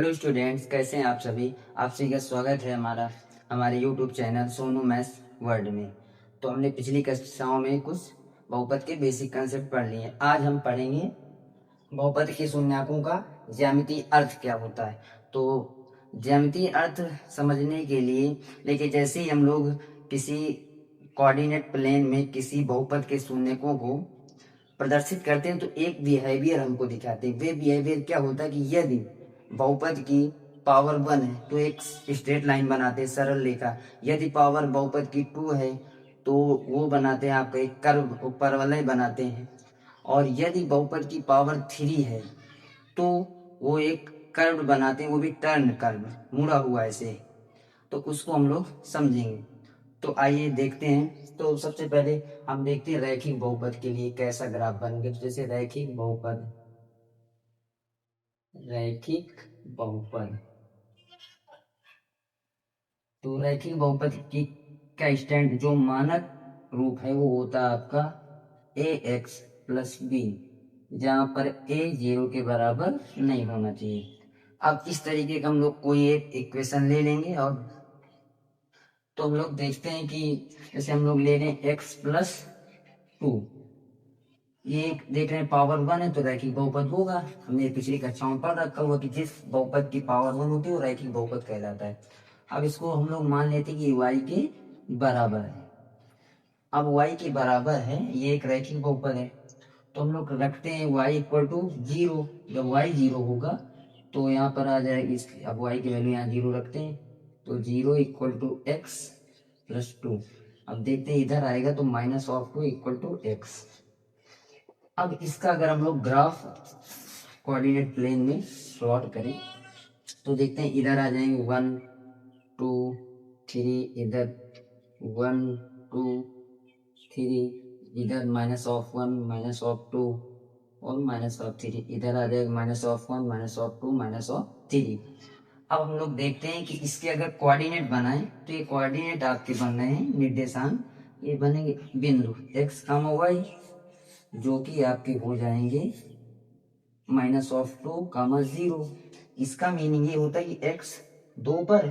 Hello students, कैसे हैं आप सभी। आप सभी का स्वागत है हमारे YouTube channel Sonu maths world में। तो हमने पिछली कक्षाओं में कुछ बहुपद के बेसिक कंसेप्ट पढ़ लिए। आज हम पढ़ेंगे बहुपद के शून्यकों का ज्यामितीय अर्थ क्या होता है। तो ज्यामितीय अर्थ समझने के लिए लेकिन जैसे ही हम लोग किसी कोऑर्डिनेट प्लेन में किसी बहुपद के शून्यकों को प्रदर्शित करते हैं तो एक बिहेवियर हमको दिखाते हैं। वे बिहेवियर क्या होता है कि यदि बहुपद की पावर 1 है तो एक स्ट्रेट लाइन बनाते हैं, सरल रेखा। यदि पावर बहुपद की 2 है तो वो बनाते हैं आपका एक कर्व, ऊपर वाले बनाते हैं। और यदि बहुपद की पावर 3 है तो वो एक कर्व बनाते हैं, वो भी टर्न कर्व, मुड़ा हुआ ऐसे। तो उसको हम लोग समझेंगे। तो आइए देखते हैं। तो सबसे पहले हम देखते हैं रैखिक बहुपद के लिए कैसा ग्राफ बनेगा। तो जैसे रैखिक बहुपद, तो रैखिक बहुपद की का स्टैंड जो मानक रूप है वो होता है आपका ए एक्स प्लस बी, जहां पर ए 0 के बराबर नहीं होना चाहिए। अब इस तरीके का हम लोग कोई एक इक्वेशन ले लेंगे और तो हम लोग देखते हैं कि जैसे हम लोग ले रहे हैं एक्स प्लस 2, ये देख रहे हैं पावर 1 है तो रैखिक बहुपद होगा। हमने पिछली कक्षाओं में पढ़ रखा हुआ कि जिस बहुपद की पावर 1 होती है वो रैखिक बहुपद कहलाता है। अब इसको हम लोग मान लेते हैं कि y के बराबर है। अब y के बराबर है, ये एक रैखिक बहुपद है। तो हम लोग रखते हैं y इक्वल टू 0। जब y 0 होगा तो यहाँ पर आ जाएगी अब y की वैल्यू यहाँ 0 रखते हैं तो 0 इक्वल टू एक्स प्लस 2। अब देखते हैं इधर आएगा तो minus of 2 equal to x. अब इसका अगर हम लोग ग्राफ कोऑर्डिनेट प्लेन में प्लॉट करें तो देखते हैं इधर आ जाएंगे 1 2 3, इधर 1 2 3, इधर माइनस ऑफ 1 माइनस ऑफ 2 और माइनस ऑफ 3, इधर आ जाएगा minus of 1 minus of 2 minus of 3। अब हम लोग देखते हैं कि इसके अगर कोऑर्डिनेट बनाएं तो ये कोऑर्डिनेट आपके बन रहे हैं निर्देशांक, ये बनेंगे बिंदु x, y, जो कि आपके हो जाएंगे माइनस ऑफ 2, 0। इसका मीनिंग ये होता है कि x 2 पर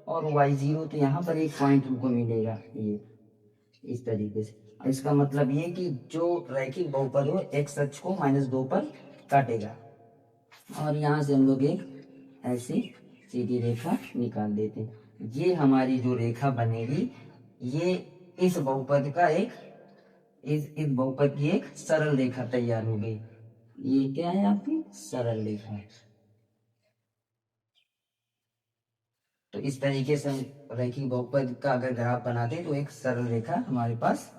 और y 0, तो यहाँ पर एक पॉइंट हमको मिलेगा ये इस तरीके से। इसका मतलब ये कि जो रैखिक बहुपद हो x अक्ष को -2 पर काटेगा। और यहाँ से हम लोग एक ऐसी सीधी रेखा निकाल देते हैं। ये हमारी जो रेखा बनेगी ये इस बहुपद का एक इस बहुपद की एक सरल रेखा तैयार हो गई। ये क्या है आपकी सरल रेखा। तो इस तरीके से हम रैखिक बहुपद का अगर ग्राफ बनाते हैं तो एक सरल रेखा हमारे पास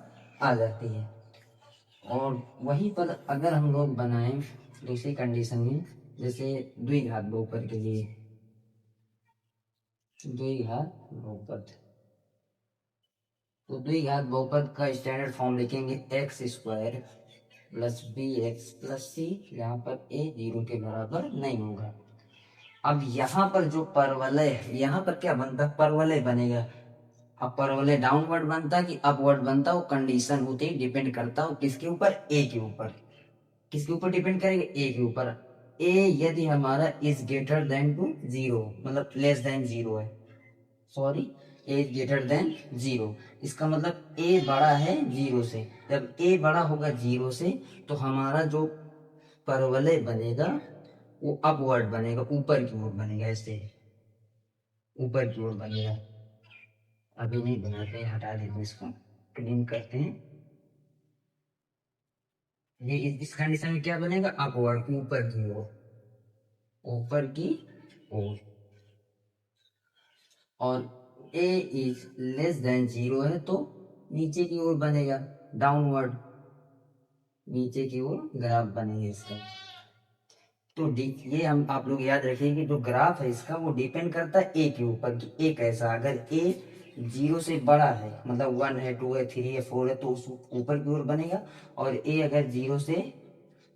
आ जाती है। और वहीं पर अगर हम लोग बनाएं दूसरी कंडीशन में, जैसे द्विघात बहुपद के लिए, द्विघात बहुपद, तो द्विघात बहुपद का स्टैंडर्ड फॉर्म लिखेंगे x square plus b x plus c, यहाँ पर ए 0 के बराबर नहीं होगा। अब यहाँ पर जो परवलय है, यहाँ पर क्या बनता है, परवलय बनेगा। अब परवलय डाउनवर्ड बनता कि अपवर्ड बनता, वो कंडीशन होती है, डिपेंड करता हो किसके ऊपर, ए के ऊपर। किसके ऊपर डिपेंड करेंगे, ए के ऊपर। ए यदि हमारा इज ग्रेटर देन टू 0, मतलब लेस देन 0 है, सॉरी, ए ग्रेटर देन 0, इसका मतलब ए बड़ा है 0 से। जब ए बड़ा होगा 0 से तो हमारा जो परवलय बनेगा वो अपवर्ड बनेगा, ऊपर की ओर बनेगा, ऐसे ऊपर की ओर बनेगा। अभी नहीं बनाते, हटा देते हैं, इसको क्लीन करते हैं। ये इस कंडीशन में क्या बनेगा, अपवर्ड, ऊपर की ओर, ऊपर की ओर। और a इज लेस देन 0 है तो नीचे की ओर बनेगा, डाउनवर्ड, नीचे की ओर ग्राफ बनेगा इसका। तो ये हम आप लोग याद रखिए कि जो ग्राफ है इसका वो डिपेंड करता है ए के ऊपर कि ए कैसा। अगर ए 0 से बड़ा है, मतलब 1 है 2 है 3 है 4 है, तो उस ऊपर की ओर बनेगा। और ए अगर 0 से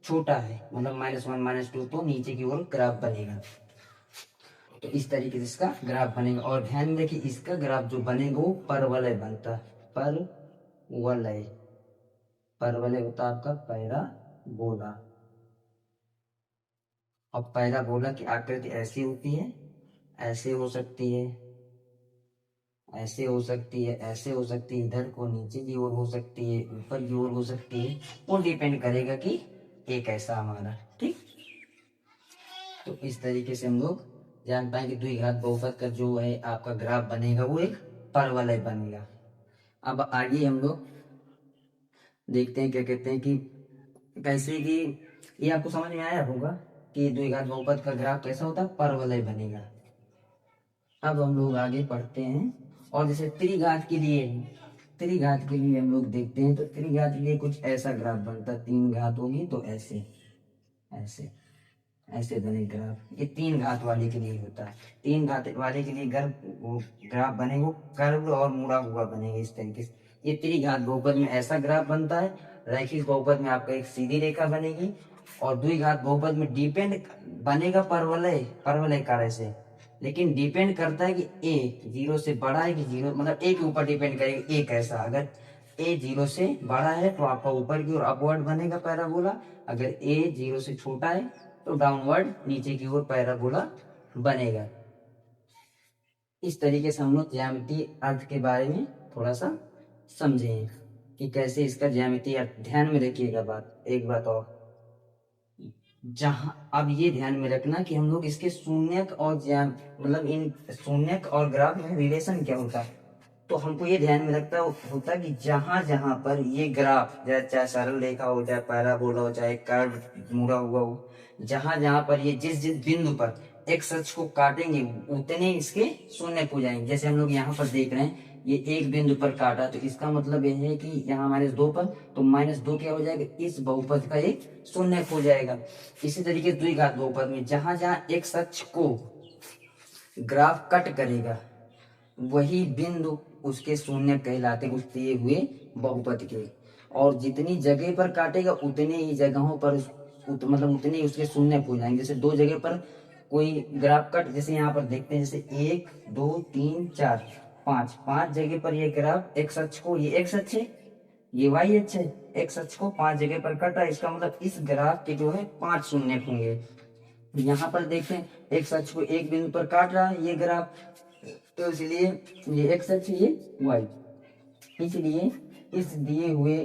छोटा है, मतलब -1 -2, तो नीचे की ओर ग्राफ बनेगा। तो इस तरीके से इसका ग्राफ बनेगा। और ध्यान दें कि इसका ग्राफ जो बनेगा वो परवलय बनता है, परवलय, परवलय होता है आपका पैराबोला। अब पैराबोला की आकृति ऐसी होती है, ऐसे हो सकती है, ऐसे हो सकती है, ऐसे हो सकती है, इधर को नीचे की ओर हो सकती है, ऊपर की ओर हो सकती है। वो डिपेंड करेगा कि एक ऐसा हमारा, ठीक। तो इस तरीके से हम लोग जान पाएंगे द्विघात बहुपद का जो है आपका ग्राफ बनेगा वो एक परवलय बनेगा। अब आगे हम लोग देखते हैं क्या कहते हैं कि कैसे कि ये आपको समझ में आया होगा कि द्विघात बहुपद का ग्राफ कैसा होता है, परवलय बनेगा। अब हम लोग आगे पढ़ते हैं और जैसे त्रिघात के लिए, त्रिघात के लिए हम लोग देखते हैं तो त्रिघात के लिए कुछ ऐसा ग्राफ बनता है, तीन घात होगी तो ऐसे ऐसे ऐसे बने ग्राफ। ये तीन घात वाले के लिए होता है, तीन घात वाले के लिए ग्राफ बनेगा, कर्व और मुड़ा हुआ बनेगा इस तरीके से। ये त्रिघात बहुपद में ऐसा ग्राफ बनता है, रैखिक बहुपद में आपका एक सीधी रेखा बनेगी, और द्विघात बहुपद में डिपेंड बनेगा परवलय, परवलय कार्य से, लेकिन डिपेंड करता है कि ए जीरो से बड़ा है कि जीरो, मतलब ए के ऊपर डिपेंड करेगा। ए कैसा, अगर ए जीरो से बड़ा है तो आपका ऊपर की ओर अपवर्ड बनेगा पैराबोला, अगर ए जीरो से छोटा है तो डाउनवर्ड नीचे की ओर पैराबोला बनेगा। इस तरीके से हम लोग ज्यामितीय अर्थ के बारे में थोड़ा सा समझे कि कैसे इसका ज्यामितीय अर्थ। ध्यान में रखिएगा बात, एक बात और, जहां अब ये ध्यान में रखना कि हम लोग इसके शून्यक और मतलब इन शून्यक और ग्राफ में रिलेशन क्या होता है। तो हमको ये ध्यान में रखता होता है कि जहां जहां पर ये ग्राफ, चाहे सरल रेखा हो, चाहे पैराबोला हो, चाहे कर्व मुड़ा हुआ हो, जहां जहां पर ये जिस जिस बिंदु पर एक्स अक्ष को काटेंगे उतने इसके शून्य हो जाएंगे। जैसे हम लोग यहाँ पर देख रहे हैं, ये एक बिंदु पर काटा तो इसका मतलब यह है कि यहाँ -2 पर, तो -2 क्या हो जाएगा, इस बहुपद का एक शून्य हो जाएगा। इसी तरीके द्विघात बहुपद में जहां जहां एक्स अक्ष को ग्राफ कट करेगा वही बिंदु उसके शून्य कहलाते हैं, उस दिए हुए बहुपद के। और जितनी जगह पर काटेगा उतने ही जगहों पर मतलब उतने ही उसके शून्य हो जाएंगे। जैसे दो जगह पर कोई ग्राफ कट, जैसे यहाँ पर देखते हैं, जैसे 1 2 3 4 5, 5 जगह पर ये ग्राफ एक्स अक्ष को, ये एक्स अक्ष है, ये वाई अक्ष है, एक्स अक्ष को 5 जगह पर कटा, इसका मतलब इस ग्राफ के जो है 5 शून्य होंगे। यहाँ पर देखते हैं एक्स अक्ष को एक बिंदु पर काट रहा है ये ग्राफ, तो इसलिए ये एक्स अक्ष, ये वाई, इसलिए इस दिए हुए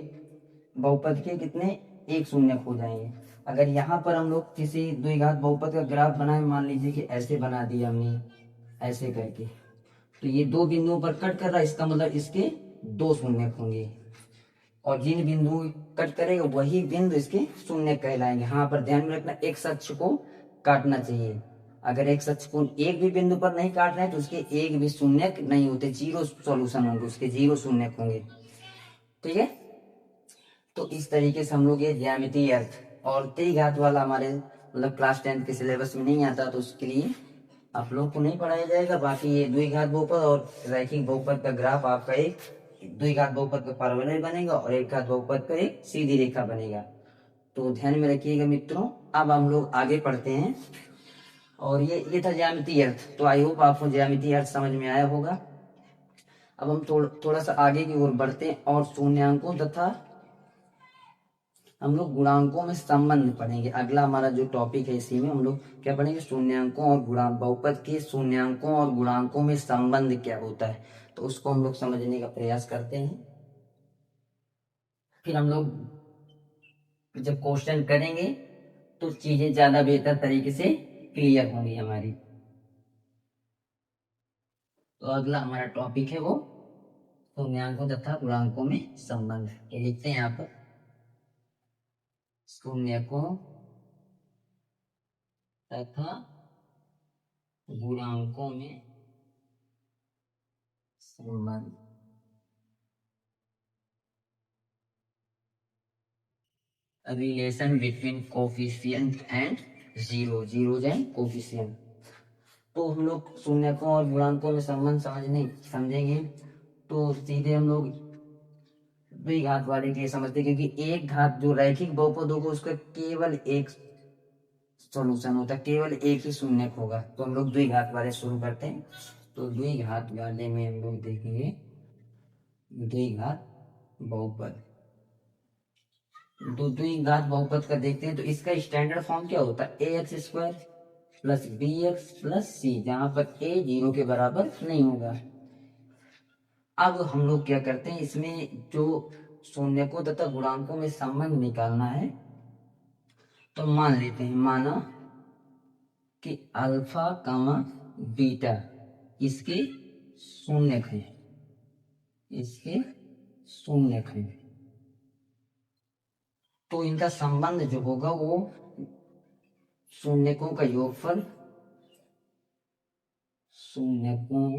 बहुपद के कितने एक शून्य हो जाएंगे। अगर यहाँ पर हम लोग किसी द्विघात बहुपद का ग्राफ बनाए, मान लीजिए कि ऐसे बना दिया हमने ऐसे करके, तो ये दो बिंदुओं पर कट कर रहा है, इसका मतलब इसके दो शून्य होंगे, और जिन बिंदु कट करेगा वही बिंदु इसके शून्य कहलाएंगे। यहाँ पर ध्यान में रखना, एक अक्ष को काटना चाहिए। अगर एक अक्ष को एक भी बिंदु पर नहीं काट रहे हैं तो उसके एक भी शून्य नहीं होते, जीरो सॉल्यूशन होंगे, उसके जीरो शून्य होंगे, ठीक है। तो इस तरीके से हम लोग ये ज्यामितीय अर्थ और त्रिघात वाला हमारे मतलब क्लास 10 के सिलेबस में नहीं आता, तो उसके लिए आप लोग को नहीं पढ़ाया जाएगा। बाकी ये द्विघात बहुपद और रैखिक बहुपद का ग्राफ आपका एक द्विघात बहुपद का परवलय बनेगा और एक घात बहुपद का एक सीधी रेखा बनेगा। तो ध्यान में रखिएगा मित्रों। अब हम लोग आगे पढ़ते हैं, और ये था ज्यामितीय अर्थ। तो आई होप आपको ज्यामितीय अर्थ समझ में आया होगा। अब हम थोड़ा सा आगे की ओर बढ़ते हैं और शून्यांकों तथा हम लोग गुणांकों में संबंध पढ़ेंगे। अगला हमारा जो टॉपिक है इसी में हम लोग क्या पढ़ेंगे, शून्यांकों और गुणांक, बहुपद के शून्यांकों और गुणांकों में संबंध क्या होता है, तो उसको हम लोग समझने का प्रयास करते हैं। फिर हम लोग जब क्वेश्चन करेंगे तो चीजें ज्यादा बेहतर तरीके से क्लियर होंगी हमारी। तो अगला हमारा टॉपिक है वो शून्यांकों तथा गुणांकों में संबंध। ये लिखते हैं यहाँ पर, शून्यकों तथा गुणांकों में संबंध। Relation between coefficient and zeros and coefficient. तो हम लोग शून्यकों और गुणांकों में संबंध समझेंगे तो सीधे हम लोग द्विघात वाले के लिए समझते हैं, क्योंकि एक घात जो रैखिक बहुपद होगा उसका केवल एक सॉल्यूशन होता है, केवल एक ही शून्य होगा। तो हम लोग द्विघात वाले शुरू करते हैं। तो द्विघात वाले में हम लोग देखेंगे द्विघात बहुपद। दो द्विघात बहुपद का देखते हैं तो इसका स्टैंडर्ड फॉर्म क्या होता है, a x square plus b x plus c, जहां पर ए 0 के बराबर नहीं होगा। अब हम लोग क्या करते हैं, इसमें जो शून्यकों तथा गुणांकों में संबंध निकालना है, तो मान लेते हैं, माना कि अल्फा कामा बीटा इसके शून्यक हैं, इसके शून्यक हैं, तो इनका संबंध जो होगा वो शून्यकों का योगफल, शून्यकों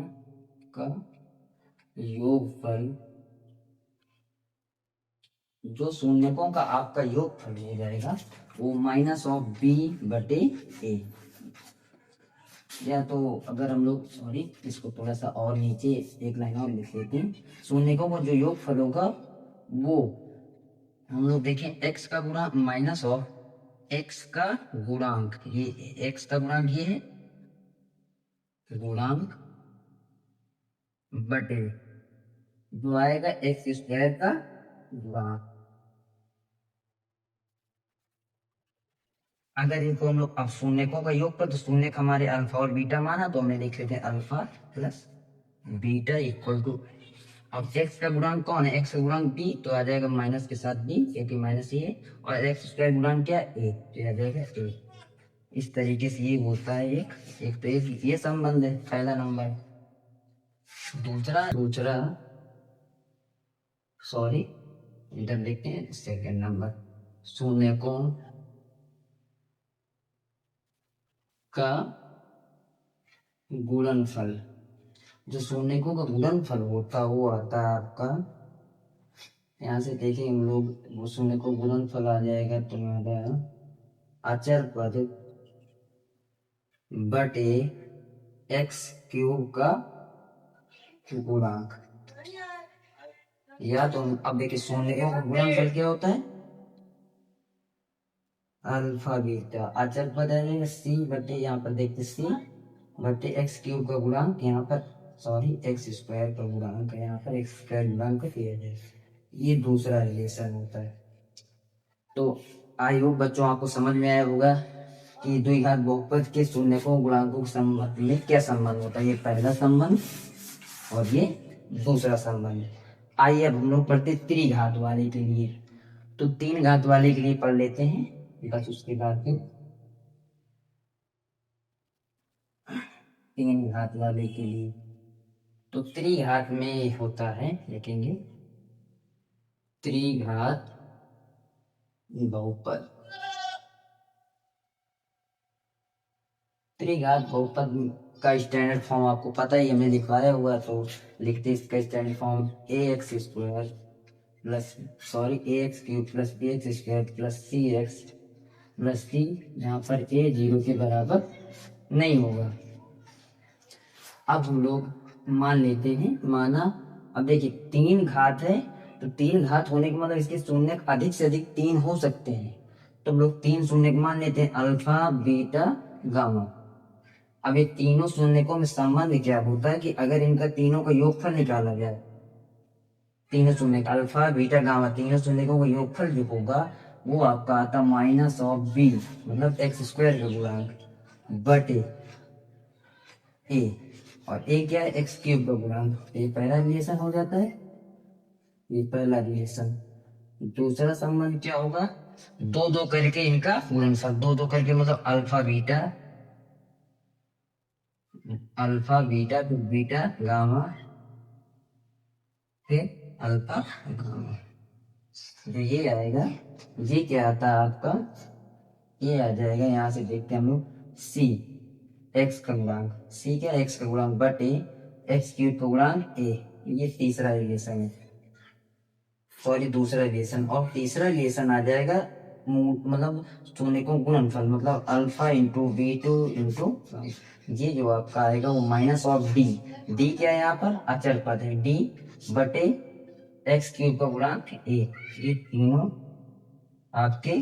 का योगफल, जो शून्यकों का आपका योगफल हो जाएगा वो माइनस ऑफ बी बटे ए, या तो अगर हम लोग सॉरी इसको थोड़ा सा और नीचे एक लाइन और लिख लेते हैं, शून्यकों का जो योगफल होगा वो हम लोग देखें एक्स का गुणांक माइनस ऑफ एक्स का गुणांक, ये एक्स का गुणांक ये है गुणांक बटे जो आएगा एक्स स्क्वायर का गुणांक। अगर इनको हम लोग अब शून्यकों का योग पर, तो शून्य हमारे अल्फा और बीटा माना, तो हमने लिख लेते हैं alpha plus beta equal to, अब एक्स का गुणांक कौन है, एक्स का गुणांक बी, तो आ जाएगा माइनस के साथ बी क्योंकि माइनस ये, और एक्स स्क्वायर गुणांक क्या ए, तो आ जाएगा ए। इस तरीके से ये होता है एक तो ये संबंध है पहला नंबर। दूसरा दूसरा सॉरी इधर देखते हैं सेकंड नंबर, शून्यकों का गुणनफल, जो शून्यकों का गुणनफल होता है वो आता है आपका, यहाँ से देखें हम लोग, वो शून्य को गुणनफल आ जाएगा तुम्हारा अचर पद बटे एक्स क्यूब का गुणांक, या तो अब देखिए शून्यकों का गुणनफल क्या होता है, अल्फा बीटा, अचर पद आ जाएगा सी बटे, यहाँ पर देखते सी बटे एक्स क्यूब का गुणांक, यहाँ पर सॉरी एक्स स्क्वायर का गुणांक है, यहाँ पर एक्स स्क्वायर गुणांक किया जाएगा। ये दूसरा रिलेशन होता है। तो आई होप बच्चों आपको समझ में आया होगा कि द्विघात बहुपद के शून्यकों गुणांकों के संबंध में क्या संबंध होता है, ये पहला संबंध और ये दूसरा संबंध। आइए अब हम लोग पढ़ते त्रिघात वाले के लिए, तो तीन घात वाले के लिए पढ़ लेते हैं, बस उसके बाद फिर तीन घात वाले के लिए, तो त्रिघात में होता है, देखेंगे त्रिघात बहुपद, त्रिघात बहुपद का स्टैंडर्ड फॉर्म आपको पता ही हमें लिखवाया हुआ, तो लिखते इसका standard form a x square plus sorry a x cube plus b x square plus c x plus c, यहाँ पर ए 0 के बराबर नहीं होगा। अब हम लोग मान लेते हैं, माना अब देखिए तीन घात है, तो तीन घात होने के मतलब इसके शून्य अधिक से अधिक तीन हो सकते हैं, तो हम लोग तीन शून्य मान लेते हैं अल्फा बीटा गामा। अब ये तीनों शून्यकों में संबंध क्या होता है कि अगर इनका तीनों का योगफल निकाला जाए, तीनों शून्य अल्फा बीटा गामा तीनों शून्यकों का योगफल जो होगा वो आपका आता माइनस ऑफ बी, मतलब एक्स स्क्वायर का गुणांक बटे ए, और ए क्या है एक्स क्यूब का गुणांक, ये पहला रिलेशन हो जाता है, ये पहला रिलेशन। दूसरा संबंध क्या होगा, दो दो करके इनका गुणनफल, दो दो करके मतलब अल्फा बीटा फिर बीटा गामा फिर अल्फा गामा, तो ये आएगा, ये क्या आता है आपका, ये आ जाएगा, यहाँ से देखते हैं हम लोग सी एक्स का गुणांक, सी क्या एक्स का गुणांक बटे एक्स क्यूब का गुणांक ए, ये तीसरा रिलेशन है, सॉरी दूसरा रिलेशन। और तीसरा रिलेशन आ जाएगा मतलब शून्य को गुणनफल, मतलब alpha into b two into, ये जो आपका आएगा वो माइनस ऑफ डी, डी क्या है यहाँ पर अचर पद है, डी बटे एक्स क्यूब का गुणांक ए, ये तीनों आपके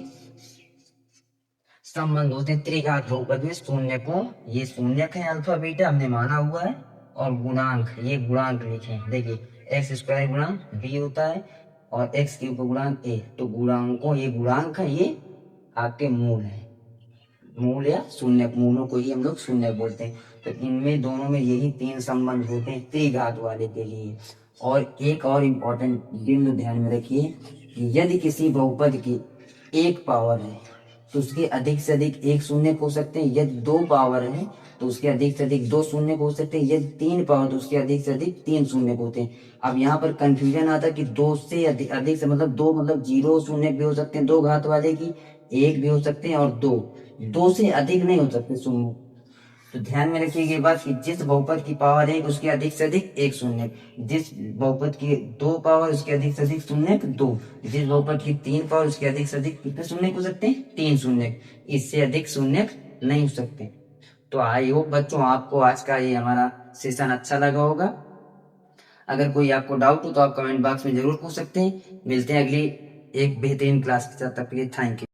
संबंध होते हैं त्रिघात बहुपद में शून्य को, ये शून्यक है अल्फा बीटा हमने माना हुआ है, और गुणांक ये गुणांक लिखे, देखिए एक्स स्क्वायर गुणांक बी होता है, और x क्यूब का गुणांक a, तो गुणांकों ये गुणांक है, ये आपके मूल है, मूल या शून्य, मूलों को ही हम लोग शून्य बोलते हैं। तो इनमें दोनों में यही तीन संबंध होते हैं त्रिघात वाले के लिए। और एक और इम्पोर्टेंट बिंदु ध्यान में रखिए कि यदि किसी बहुपद की एक पावर है तो उसके अधिक से अधिक एक शून्य हो सकते हैं, यदि दो पावर है तो उसके अधिक से अधिक दो शून्य हो सकते हैं, यदि तीन पावर तो उसके अधिक से अधिक तीन शून्य होते हैं। अब यहाँ पर कंफ्यूजन आता है कि दो से अधिक, अधिक से मतलब दो मतलब जीरो शून्य भी हो सकते हैं दो घात वाले की, एक भी हो सकते हैं और दो से अधिक नहीं हो सकते शून्य। तो ध्यान में रखिए ये बात कि जिस बहुपद की पावर एक उसके अधिक से अधिक एक शून्य, जिस बहुपद की दो पावर उसके अधिक से अधिक शून्य दो, जिस बहुपद की तीन पावर उसके अधिक से अधिक कितने शून्य हो सकते हैं, तीन शून्य, इससे अधिक शून्य नहीं हो सकते। तो आई होप बच्चों आपको आज का ये हमारा सेशन अच्छा लगा होगा। अगर कोई आपको डाउट हो तो आप कमेंट बॉक्स में जरूर पूछ सकते हैं। मिलते हैं अगली एक बेहतरीन क्लास के साथ, तब के लिए थैंक यू।